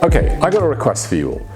Okay, I got a request for you all.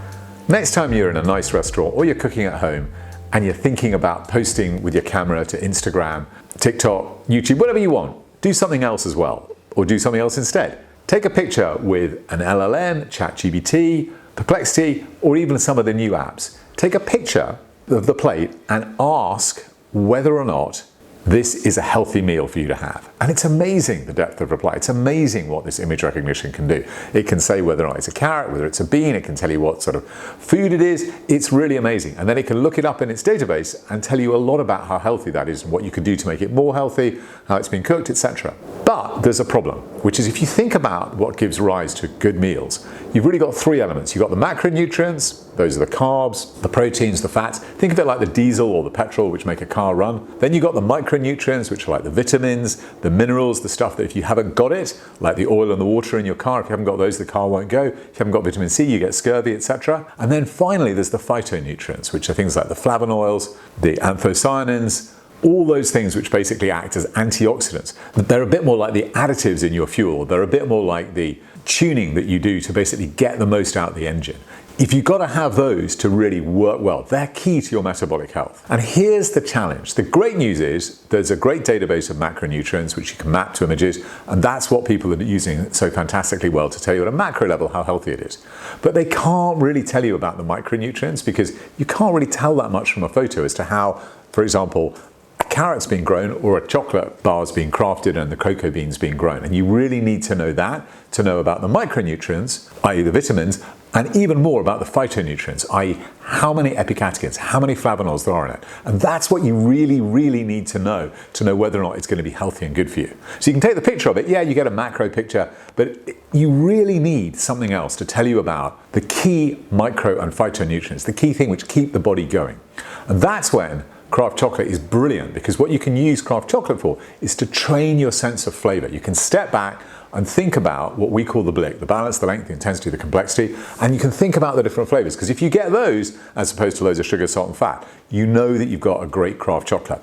Next time you're in a nice restaurant or you're cooking at home and you're thinking about posting with your camera to Instagram, TikTok, YouTube, whatever you want, do something else as well, or do something else instead. Take a picture with an LLM, ChatGPT, Perplexity, or even some of the new apps. Take a picture of the plate and ask whether or not this is a healthy meal for you to have. And it's amazing the depth of reply. It's amazing what this image recognition can do. It can say whether or not it's a carrot, whether it's a bean, it can tell you what sort of food it is. It's really amazing. And then it can look it up in its database and tell you a lot about how healthy that is and what you can do to make it more healthy, how it's been cooked, etc. But there's a problem, which is if you think about what gives rise to good meals, you've really got three elements. You've got the macronutrients, those are the carbs, the proteins, the fats. Think of it like the diesel or the petrol which make a car run. Then you've got the micronutrients, which are like the vitamins, the minerals, the stuff that if you haven't got it, like the oil and the water in your car, if you haven't got those, the car won't go. If you haven't got vitamin C, you get scurvy, etc. And then finally, there's the phytonutrients, which are things like the flavonoids, the anthocyanins, all those things which basically act as antioxidants. They're a bit more like the additives in your fuel. They're a bit more like the tuning that you do to basically get the most out of the engine. If you've got to have those to really work well, they're key to your metabolic health. And here's the challenge. The great news is there's a great database of macronutrients which you can map to images, and that's what people are using so fantastically well to tell you at a macro level how healthy it is. But they can't really tell you about the micronutrients because you can't really tell that much from a photo as to how, for example, a carrot's being grown or a chocolate bar's being crafted and the cocoa beans being grown. And you really need to know that to know about the micronutrients, i.e. the vitamins, and even more about the phytonutrients, i.e. how many epicatechins, how many flavonoids there are in it. And that's what you really, really need to know whether or not it's going to be healthy and good for you. So you can take the picture of it, yeah, you get a macro picture, but you really need something else to tell you about the key micro and phytonutrients, the key thing which keep the body going. And that's when Craft chocolate is brilliant, because what you can use craft chocolate for is to train your sense of flavor. You can step back and think about what we call the BLIC, the balance, the length, the intensity, the complexity, and you can think about the different flavors, because if you get those as opposed to loads of sugar, salt and fat, you know that you've got a great craft chocolate.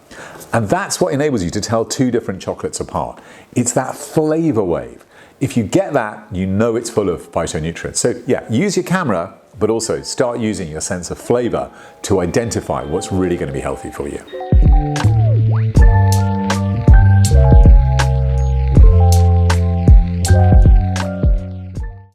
And that's what enables you to tell two different chocolates apart. It's that flavor wave. If you get that, you know it's full of phytonutrients. So yeah, use your camera, but also start using your sense of flavor to identify what's really going to be healthy for you.